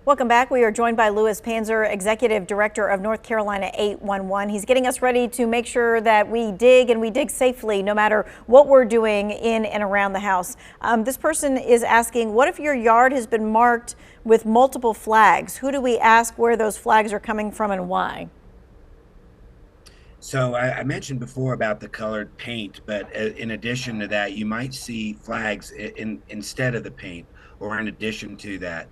Welcome back. We are joined by Louis Panzer, Executive Director of North Carolina 811. He's getting us ready to make sure that we dig and we dig safely no matter what we're doing in and around the house. This person is asking, what if your yard has been marked with multiple flags? Who do we ask where those flags are coming from and why? So I mentioned before about the colored paint, but in addition to that, you might see flags instead of the paint or in addition to that.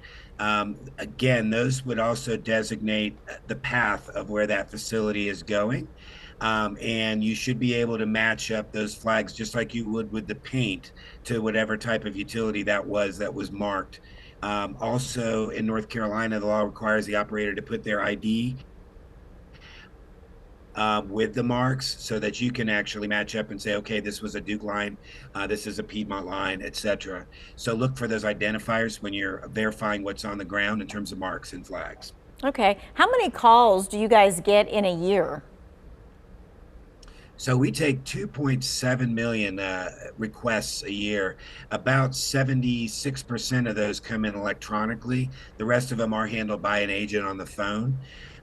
Again, those would also designate the path of where that facility is going. And you should be able to match up those flags just like you would with the paint to whatever type of utility that was marked. Also, in North Carolina, the law requires the operator to put their ID with the marks so that you can actually match up and say, okay, this was a Duke line, this is a Piedmont line, etc. So look for those identifiers when you're verifying what's on the ground in terms of marks and flags. Okay. How many calls do you guys get in a year? So we take 2.7 million requests a year. About 76% of those come in electronically. The rest of them are handled by an agent on the phone.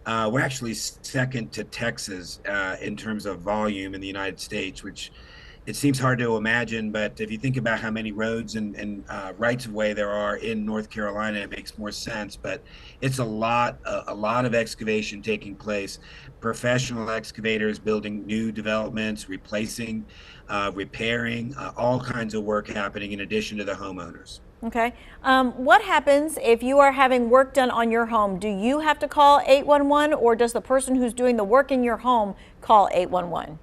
We're actually second to Texas in terms of volume in the United States, which it seems hard to imagine, but if you think about how many roads and rights of way there are in North Carolina, it makes more sense. But it's a lot of excavation taking place. Professional excavators building new developments, replacing, repairing, all kinds of work happening in addition to the homeowners. Okay. What happens if you are having work done on your home? Do you have to call 811 or does the person who's doing the work in your home call 811?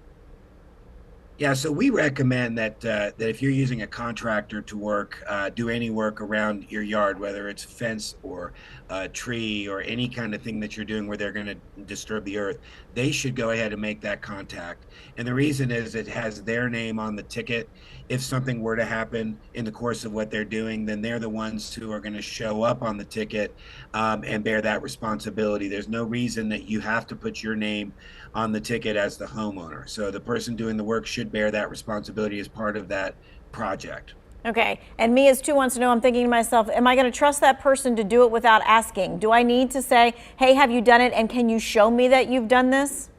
Yeah, so we recommend that if you're using a contractor to work, do any work around your yard, whether it's a fence or a tree or any kind of thing that you're doing where they're going to disturb the earth, they should go ahead and make that contact. And the reason is it has their name on the ticket. If something were to happen in the course of what they're doing, then they're the ones who are going to show up on the ticket and bear that responsibility. There's no reason that you have to put your name on the ticket as the homeowner. So the person doing the work should bear that responsibility as part of that project. Okay. And me as 2 wants to know, I'm thinking to myself, am I going to trust that person to do it without asking? Do I need to say, hey, have you done it? And can you show me that you've done this?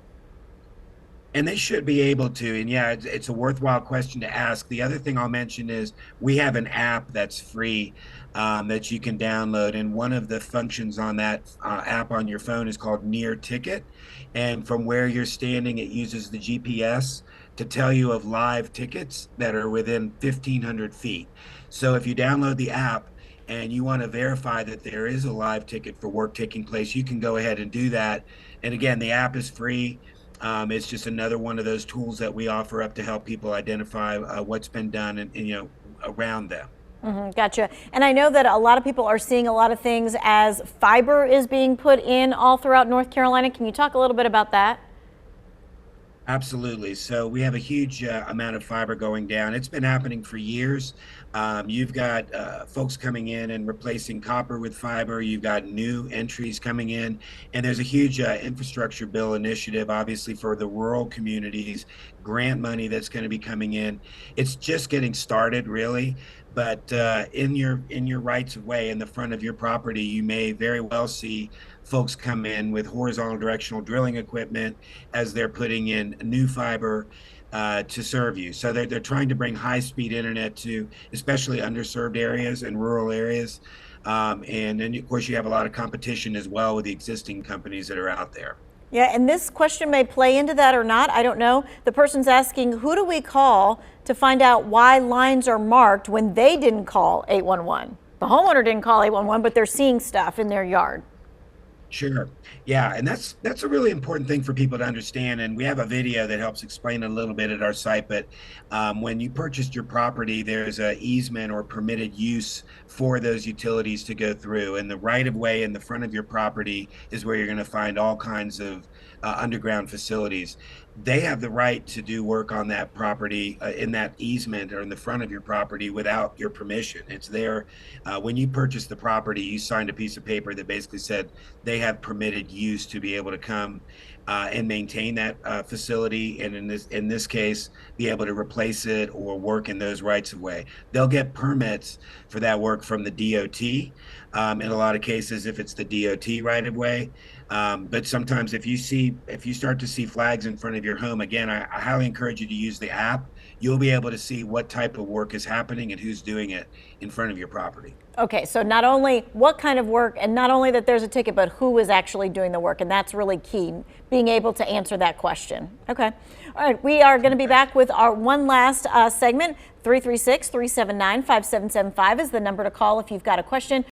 And they should be able to. And yeah, it's a worthwhile question to ask. The other thing I'll mention is we have an app that's free that you can download. And one of the functions on that app on your phone is called Near Ticket. And from where you're standing, it uses the GPS to tell you of live tickets that are within 1,500 feet. So if you download the app, and you want to verify that there is a live ticket for work taking place, you can go ahead and do that. And again, the app is free. It's just another one of those tools that we offer up to help people identify what's been done and around them. Gotcha. And I know that a lot of people are seeing a lot of things as fiber is being put in all throughout North Carolina. Can you talk a little bit about that? Absolutely. So we have a huge amount of fiber going down. It's been happening for years. You've got folks coming in and replacing copper with fiber. You've got new entries coming in, and there's a huge infrastructure bill initiative, obviously for the rural communities, grant money that's going to be coming in. It's just getting started, really. But in your rights of way in the front of your property, you may very well see folks come in with horizontal directional drilling equipment as they're putting in new fiber to serve you. So they're trying to bring high-speed internet to especially underserved areas and rural areas. And then, of course, you have a lot of competition as well with the existing companies that are out there. Yeah, and this question may play into that or not. I don't know. The person's asking, who do we call to find out why lines are marked when they didn't call 811? The homeowner didn't call 811, but they're seeing stuff in their yard. Sure. Yeah, and that's a really important thing for people to understand. And we have a video that helps explain a little bit at our site. But when you purchased your property, there's a easement or permitted use for those utilities to go through. And the right of way in the front of your property is where you're going to find all kinds of underground facilities. They have the right to do work on that property in that easement or in the front of your property without your permission. It's there. When you purchased the property, you signed a piece of paper that basically said they have permitted use to be able to come and maintain that facility, and in this case, be able to replace it or work in those rights of way. They'll get permits for that work from the DOT. In a lot of cases, if it's the DOT right of way, but sometimes if you start to see flags in front of your home, again, I highly encourage you to use the app. You'll be able to see what type of work is happening and who's doing it in front of your property. Okay, so not only what kind of work and not only that there's a ticket, but who is actually doing the work. And that's really key, being able to answer that question. Okay. All right, we are going to be back with our one last segment. 336-379-5775 is the number to call if you've got a question.